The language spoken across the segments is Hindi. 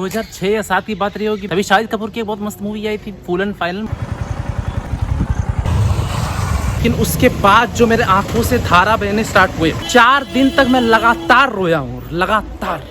2006 या 7 की बात रही होगी, तभी शाहिद कपूर की एक बहुत मस्त मूवी आई थी फुल एंड फाइनल। लेकिन उसके बाद जो मेरे आंखों से धारा बहने स्टार्ट हुए, 4 दिन तक मैं लगातार रोया हूँ, लगातार।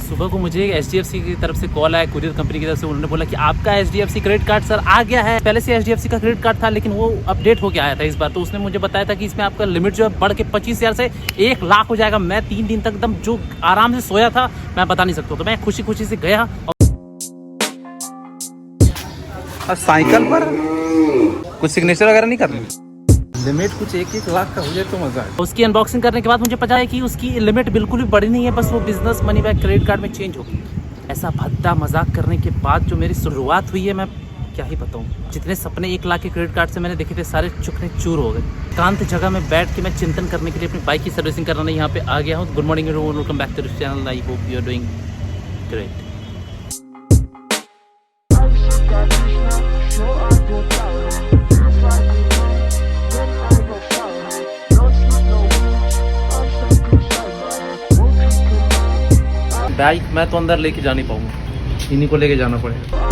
सुबह को मुझे HDFC की तरफ से कॉल आया, कुरियर कंपनी की तरफ से। उन्होंने बोला कि आपका HDFC क्रेडिट कार्ड सर आ गया है। पहले से HDFC का क्रेडिट कार्ड था, लेकिन वो अपडेट हो गया आया था इस बार। तो उसने मुझे बताया था कि इसमें आपका लिमिट जो है बढ़ के 25,000 से 1 लाख हो जाएगा। मैं 3 दिन तक एकदम जो आराम से सोया था, मैं बता नहीं सकता। तो मैं खुशी खुशी से गया और साइकिल पर कुछ सिग्नेचर वगैरह नहीं करनी, लिमिट कुछ 1 लाख का हो जाए तो मजा है। उसकी अनबॉक्सिंग करने के बाद मुझे पता है कि उसकी लिमिट बिल्कुल भी बड़ी नहीं है, बस वो business money bank credit card में चेंज हो गई। ऐसा भद्दा मजाक करने के बाद जो मेरी शुरुआत हुई है, मैं क्या ही बताऊँ। जितने सपने 1 लाख के क्रेडिट कार्ड से मैंने देखे थे, सारे चुकने चूर हो गए। एकांत जगह में बैठ के मैं चिंतन करने के लिए अपनी बाइक की सर्विसिंग कराने यहाँ पे आ गया हूँ। Good morning everyone, welcome back to this channel. I hope you are doing great. Bike मैं तो अंदर लेके जा नहीं पाऊंगा, इन्हीं को लेके जाना पड़ेगा।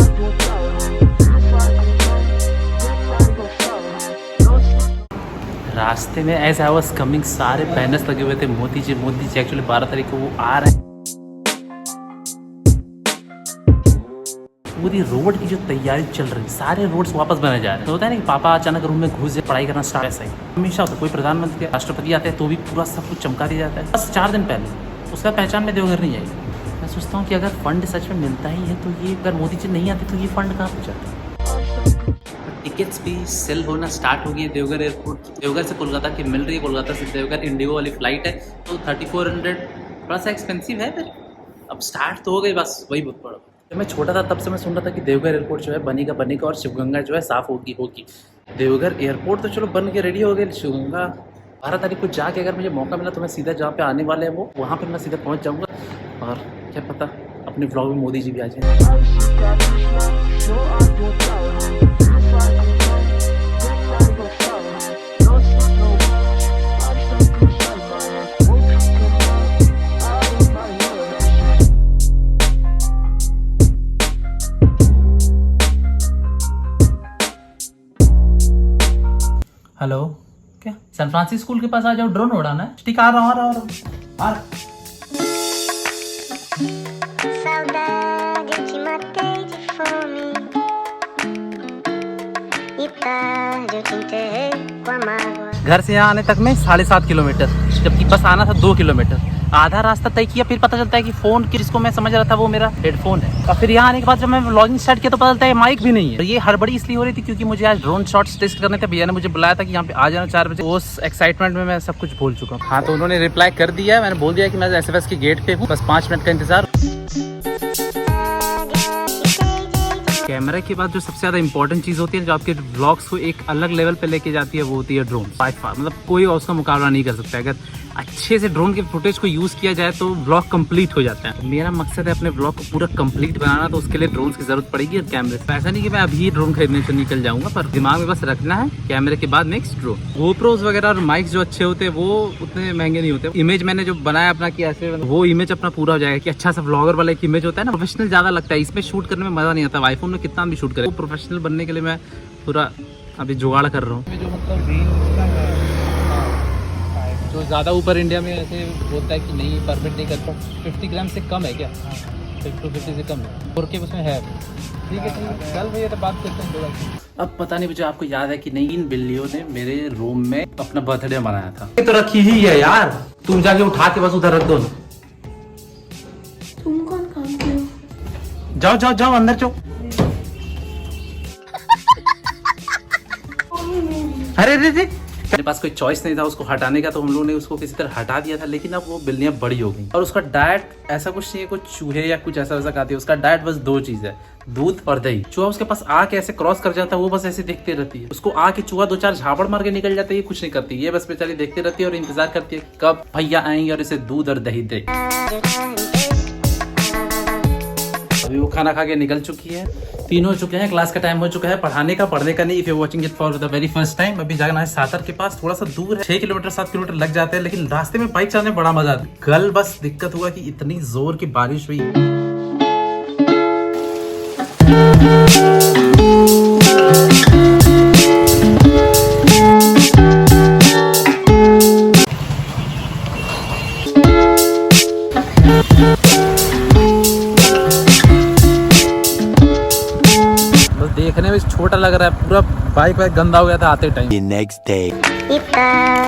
रास्ते में एज आई वाज कमिंग सारे बैनर्स लगे हुए थे, मोदी जी एक्चुअली 12 तारीख को वो आ रहे हैं। पूरी रोड की जो तैयारी चल रही है, सारे रोड्स वापस बने जा रहे हैं। तो होता है ना कि पापा अचानक रूम में घुस जाए, पढ़ाई करना स्टार्ट। ऐसा ही हमेशा होता है, कोई प्रधानमंत्री राष्ट्रपति आते हैं तो भी पूरा सब कुछ चमका दिया जाता है। बस 4 दिन पहले उसका पहचान में देवघर नहीं आई। मैं सोचता हूँ कि अगर फंड सच में मिलता ही है तो ये, अगर मोदी जी नहीं आते तो ये फंड कहाँ पे जाता। टिकट्स भी सेल होना स्टार्ट हो गई है देवघर एयरपोर्ट। देवघर से कोलकाता की मिल रही है, कोलकाता से देवघर इंडिगो वाली फ्लाइट है, तो 3400 थोड़ा सा एक्सपेंसिव है, फिर अब स्टार्ट तो हो गई, बस वही बहुत बड़ा। जब मैं छोटा था तब से मैं सुन रहा था कि देवघर एयरपोर्ट जो है बनेगा और शिवगंगा जो है साफ होगी। देवघर एयरपोर्ट तो चलो बन के रेडी हो गए, शिवगंगा 12 तारीख को जाके अगर मुझे मौका मिला तो मैं सीधा जहाँ पे आने वाले हैं वो वहाँ पर मैं सीधा पहुँच जाऊँगा। और क्या पता अपने ब्लॉग में मोदी जी भी आ जाए। हेलो, क्या सैन फ्रांसिस्को स्कूल के पास आ जाओ, ड्रोन उड़ाना है। ठीक, आ रहा हूँ। Saudade, eu te matei de fome. E tarde eu te enterrei com a mágoa. घर से यहाँ आने तक में 7.5 किलोमीटर, जबकि बस आना था 2 किलोमीटर। आधा रास्ता तय किया, फिर पता चलता है कि फोन जिसको मैं समझ रहा था वो मेरा हेडफोन है। और फिर यहाँ आने के बाद जब मैं व्लॉगिंग स्टार्ट किया तो पता चलता है माइक भी नहीं है। ये हड़बड़ी इसलिए हो रही थी क्योंकि मुझे आज ड्रोन शॉट्स टेस्ट करने थे। भैया ने मुझे बुलाया था कि यहाँ पे आ जाना 4 बजे। उस एक्साइटमेंट में मैं सब कुछ भूल चुका हूँ। हाँ, तो उन्होंने रिप्लाई कर दिया है। मैंने बोल दिया कि मैं SFS के गेट पे हूँ, बस 5 मिनट का इंतजार। कैमरा के बाद जो सबसे ज़्यादा इंपॉर्टेंट चीज़ होती है, जो आपके व्लॉग्स को एक अलग लेवल पे लेके जाती है, वो होती है ड्रोन। बाय फार मतलब कोई उसका मुकाबला नहीं कर सकता। अगर अच्छे से ड्रोन के फुटेज को यूज़ किया जाए तो व्लॉग कंप्लीट हो जाता है। तो मेरा मकसद है अपने व्लॉग को पूरा कंप्लीट बनाना, तो उसके लिए ड्रोन की ज़रूरत पड़ेगी और कैमरे। ऐसा नहीं कि मैं अभी ड्रोन खरीदने से निकल जाऊँगा, पर दिमाग में बस रखना है कैमरे के बाद नेक्स्ट ड्रोन। गोप्रोज वगैरह और माइक्स जो अच्छे होते हैं वो उतने महंगे नहीं होते। इमेज मैंने जो बनाया अपना कि ऐसे वो इमेज अपना पूरा हो जाएगा कि अच्छा सा व्लॉगर वाला एक इमेज होता है ना, प्रोफेशनल ज़्यादा लगता है। इसमें शूट करने में मज़ा नहीं आता। आईफोन में कितना भी शूट करे, प्रोफेशनल बनने के लिए मैं पूरा अभी जुगाड़ कर रहा हूँ। जो मतलब जो ज़्यादा ऊपर इंडिया में ऐसे बोलता है कि नहीं परमिट नहीं करता, 50 ग्राम से कम है क्या? 50 से कम है, 4K उसमें है। ठीक है, चल भैया तो बात करते हैं। अब पता नहीं मुझे आपको याद है कि नहीं, इन बिल्लियों ने मेरे रूम में अपना बर्थडे मनाया था। ये तो रखी ही है यार, तुम जाके उठा के बस उधर रख दो। तुम कौन काम किया? जाओ जाओ जाओ अंदर जाओ। अरे मेरे पास कोई चॉइस नहीं था उसको हटाने का, तो हम लोगों ने उसको किसी तरह हटा दिया था। लेकिन अब वो बिल्लियां बड़ी हो गई और उसका डाइट ऐसा कुछ नहीं है, कुछ चूहे या कुछ ऐसा वैसा खाती है। उसका डाइट बस 2 चीज है, दूध और दही। चूहा उसके पास आके ऐसे क्रॉस कर जाता है, वो बस ऐसे देखते रहती है। उसको आके चूहा 2-4 झापड़ मार के निकल जाता है, ये कुछ नहीं करती। ये बस बेचारी देखती रहती है और इंतजार करती है कब भैया आएंगे और इसे दूध और दही दे। अभी वो खाना खा के निकल चुकी है, 3 हो चुके हैं, क्लास का टाइम हो चुका है, पढ़ाने का, पढ़ने का नहीं। If you watching it for the very first time, अभी जाना है सातर के पास, थोड़ा सा दूर है, 6 किलोमीटर 7 किलोमीटर लग जाते हैं, लेकिन रास्ते में बाइक चलाने में बड़ा मजा आता है। कल बस दिक्कत हुआ कि इतनी जोर की बारिश हुई। देखने में छोटा लग रहा है, पूरा बाइक गंदा हो गया था आते टाइम। नेक्स्ट डे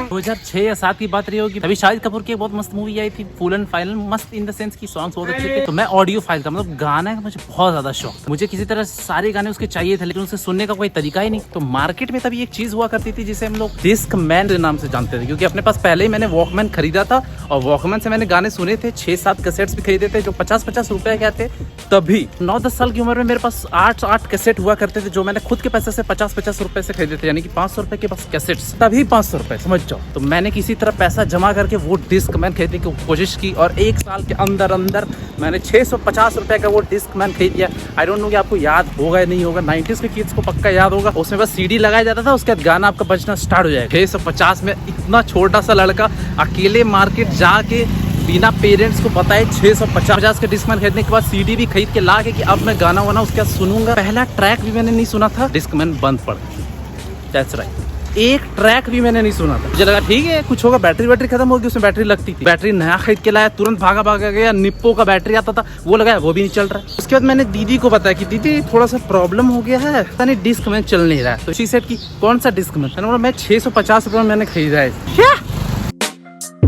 2006 या 7 की बात रही होगी, तभी शाहिद कपूर की एक बहुत मस्त मूवी आई थी, फुल एंड फाइनल। मस्त इन द सेंस की सॉन्ग्स बहुत अच्छे थे। तो मैं ऑडियो फाइल का मतलब गाना का मुझे बहुत ज्यादा शौक, मुझे किसी तरह सारे गाने उसके चाहिए थे, लेकिन उसे सुनने का कोई तरीका ही नहीं। तो मार्केट में तभी एक चीज हुआ करती थी जिसे हम लोग डिस्क मैन के नाम से जानते थे, क्योंकि अपने पास पहले ही मैंने वॉकमैन खरीदा था और वॉकमैन से मैंने गाने सुने थे। 6-7 कैसेट्स भी खरीदे थे जो 50-50 रुपए के थे। तभी 9-10 साल की उम्र में मेरे पास 8 कैसेट हुआ करते थे, जो मैंने खुद के पैसे से 50-50 रुपए से खरीदे थे, यानी कि 500 रुपए के पास कैसेट्स, तभी 500 रुपए, समझ जाओ। तो मैंने किसी तरह पैसा जमा करके वो डिस्क मैन खरीदने की कोशिश की और 1 साल के अंदर अंदर मैंने 650 रुपए का वो डिस्क मैन खरीद लिया। आई डोंट नो कि आपको याद होगा या नहीं होगा, 90s के किड्स को पक्का याद होगा। उसमें बस सीडी लगाया जाता था, उसके बाद गाना आपका बजना स्टार्ट हो जाएगा। 650 में इतना छोटा सा लड़का अकेले मार्केट जाके बिना पेरेंट्स को बताए 650 के डिस्क मैन खरीदने के बाद सीडी भी खरीद के ला के कि अब मैं गाना वाना उसके बाद सुनूंगा। पहला ट्रैक भी मैंने नहीं सुना था, डिस्क मैन बंद पड़ गया। दैट्स राइट, एक ट्रैक भी मैंने नहीं सुना था। मुझे लगा ठीक है कुछ होगा, बैटरी खत्म होगी, उसमें बैटरी लगती थी। बैटरी नया खरीद के लाया, तुरंत भागा गया, निप्पो का बैटरी आता था वो लगाया, वो भी नहीं चल रहा है। उसके बाद मैंने दीदी को बताया कि दीदी थोड़ा सा प्रॉब्लम हो गया है, पता नहीं डिस्क मैन चल नहीं रहा है। तो शी सेड कि कौन सा डिस्क मैन? मैंने बोला मैं 650 रुपये में मैंने खरीदा है। क्या?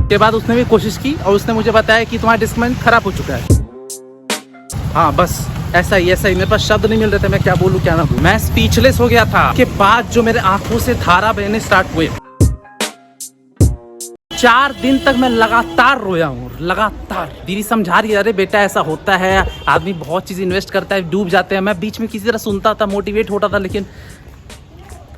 के बाद उसने भी कोशिश की और उसने मुझे बताया कि तुम्हारा डिस्क मैन खराब हो चुका है। हाँ बस ऐसा ही मेरे पास शब्द नहीं मिल रहे थे, मैं क्या बोलूं क्या ना बोलूं। मैं स्पीचलेस हो गया था। के बाद जो मेरे आंखों से धारा बहने स्टार्ट हुए, 4 दिन तक मैं लगातार रोया हूँ, लगातार। दीदी समझा रही है, अरे बेटा ऐसा होता है, आदमी बहुत चीज इन्वेस्ट करता है, डूब जाते हैं। मैं बीच में किसी तरह सुनता था, मोटिवेट होता था, लेकिन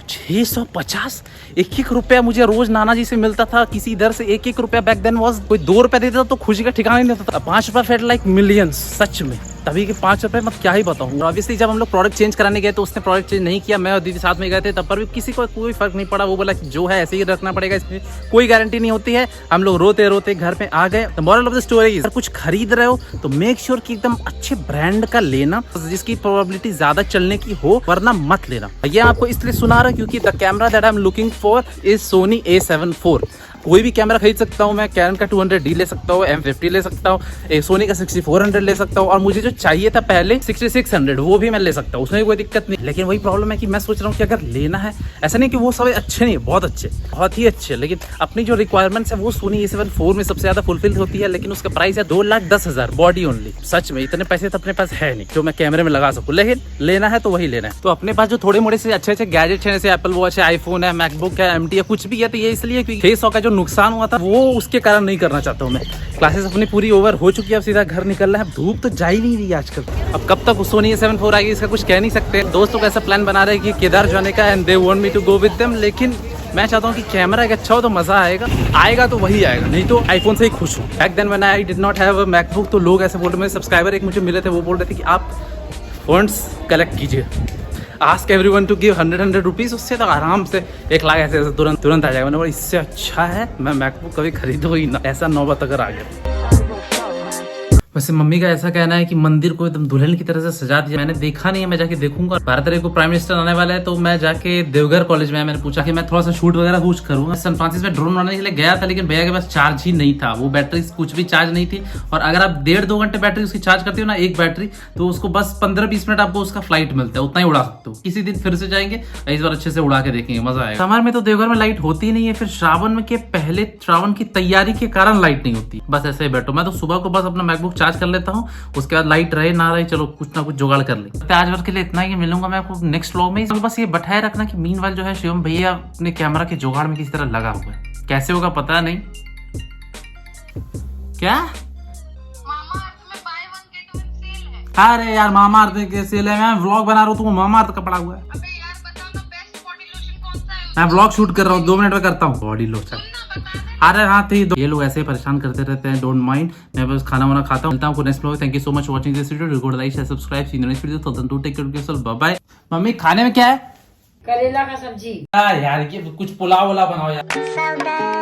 650 1-1 रुपया मुझे रोज नाना जी से मिलता था किसी इधर से। 1-1 रुपया बैक देन वाज, कोई 2 रुपया देता था तो खुशी का ठिकाना नहीं रहता था। 5 रुपया फेल्ट लाइक मिलियंस, सच में। तभी के 5 रुपये मैं क्या ही बताऊँ। ऑब्वियसली जब हम लोग प्रोडक्ट चेंज कराने गए तो उसने प्रोडक्ट चेंज नहीं किया, मैं और दीदी साथ में गए थे, तब पर भी किसी को कोई फर्क नहीं पड़ा। वो बोला कि जो है ऐसे ही रखना पड़ेगा, इसमें कोई गारंटी नहीं होती है। हम लोग रोते रोते घर पे आ गए। तो मॉरल ऑफ द स्टोरी, अगर कुछ खरीद रहे हो तो मेक श्योर कि एकदम अच्छे ब्रांड का लेना, जिसकी प्रोबेबिलिटी ज्यादा चलने की हो, वरना मत लेना। ये आपको इसलिए सुना रहा हूँ क्योंकि the camera that I am looking for is Sony A7 IV। कोई भी कैमरा खरीद सकता हूँ मैं, कैनन का 200D ले सकता हूँ, M50 ले सकता हूँ, सोनी का 6400 ले सकता हूँ, और मुझे जो चाहिए था पहले 6600 वो भी मैं ले सकता हूँ, उसमें कोई दिक्कत नहीं। लेकिन वही प्रॉब्लम है कि मैं सोच रहा हूँ कि अगर लेना है, ऐसा नहीं कि वो सब अच्छे नहीं, बहुत अच्छे, बहुत ही अच्छे, लेकिन अपनी जो रिक्वायरमेंट्स है वो सोनी A7 IV में सबसे ज्यादा फुलफिल होती है। लेकिन उसका प्राइस है 2,10,000 बॉडी ओनली। सच में इतने पैसे तो अपने पास है नहीं जो मैं कैमरे में लगा सकूँ, लेकिन लेना है तो वही लेना है। तो अपने पास जो थोड़े मोड़े से अच्छे गैजेट्स हैं, जैसे एप्पल वॉच है, आईफोन है, मैकबुक है, MT है, कुछ भी है, तो ये इसलिए क्योंकि 600 का जो नुकसान हुआ था वो उसके कारण नहीं करना चाहता हूँ मैं। क्लासेस अपनी पूरी ओवर हो चुकी है, अब सीधा घर निकलना है। धूप तो जा ही नहीं रही आजकल। अब कब तक सोनी A7 IV आएगी इसका कुछ कह नहीं सकते। दोस्तों का ऐसा प्लान बना रहे कि केदार जाने का, and they want me to go with them, लेकिन मैं चाहता हूँ कि कैमरा एक अच्छा हो तो मजा आएगा तो वही आएगा, नहीं तो आईफोन से ही खुश हूँ। Back then when I did not have a MacBook, तो लोग ऐसे बोल रहे, मेरे सब्सक्राइबर एक मुझे मिले थे, वो बोल रहे थे कि आप फंड्स कलेक्ट कीजिए, ask everyone to give 100 rupees, उससे तो आराम से 1 लाख ऐसे तुरंत आ जाएगा। मैंने बोला इससे अच्छा है मैं मैकबुक कभी खरीदूँ ही ना, ऐसा नौबत अगर आ गया। वैसे मम्मी का ऐसा कहना है कि मंदिर को एकदम दुल्हन की तरह से सजा दिया। मैंने देखा नहीं है, मैं जाके देखूंगा। 12 तारीख को प्राइम मिनिस्टर आने वाला है, तो मैं जाके देवघर कॉलेज में मैंने पूछा कि मैं थोड़ा सा शूट वगैरह कुछ करूंगा। सन फ्रांसिस में ड्रोन बनाने के लिए गया था, लेकिन भैया के पास चार्ज ही नहीं था, वो बैटरी कुछ भी चार्ज नहीं थी। और अगर आप 1.5-2 घंटे बैटरी उसकी चार्ज करती हो ना, एक बैटरी, तो उसको बस 15-20 मिनट आपको उसका फ्लाइट मिलता है, उतना ही उड़ा सकते हो। किसी दिन फिर से जाएंगे, इस बार अच्छे से उड़ा के देखेंगे, मजा आएगा। समर में तो देवघर में लाइट होती ही नहीं है, फिर श्रावण के पहले श्रावण की तैयारी के कारण लाइट नहीं होती। बस ऐसे ही बैठो। मैं तो सुबह को बस अपना मैकबुक चार्ज कर लेता हूँ, उसके बाद लाइट रहे ना रहे, चलो कुछ ना कुछ जुगाड़ कर ले। आज भर के लिए इतना ही, मिलूंगा मैं आपको नेक्स्ट व्लॉग में। बस ये बैठाए रखना कि मीनवाइल जो है शिवम भैया अपने कैमरा के जुगाड़ में किसी तरह लगा हुआ है। कैसे होगा पता नहीं। क्या अरे यार मामा अर्थ के सेल है, मैं व्लॉग बना रहा हूँ, तुम मामा अर्थ का पड़ा हुआ है। मैं व्लॉग शूट कर रहा हूँ, 2 मिनट में करता हूँ। बॉडी लोशन अरे हाँ तो ये लोग ऐसे परेशान करते रहते हैं, डोंट माइंड। मैं बस खाना वाना खाता हूँ, मिलता हूँ next vlog. Thank you so much watching this video. Record like share subscribe, see next video. Take care, bye bye. Mummy खाने में क्या है? करेला का सब्जी। यार ये कुछ पुलाव वुलाव बनाओ यार। So bad.